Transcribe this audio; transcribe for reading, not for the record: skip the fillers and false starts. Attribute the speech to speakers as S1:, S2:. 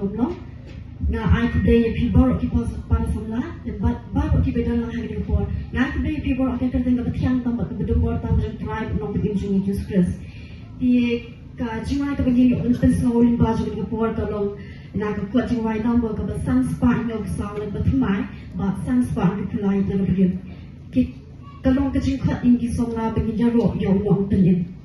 S1: lom lom nga ai today people people para samla but baru kita dalam hari ini for nga today people akan terdengar betiang tambah kedua tambah tribe non begin juni Jesus Christ di ka jiwa itu begini untuk selalu baju dengan for tolong nak kuat jiwa tambah ke sang spa nyok sang dan bertemai but sang spa itu lain dalam begini tolong kejengkat ingin somla begini jarok yang uang tenin.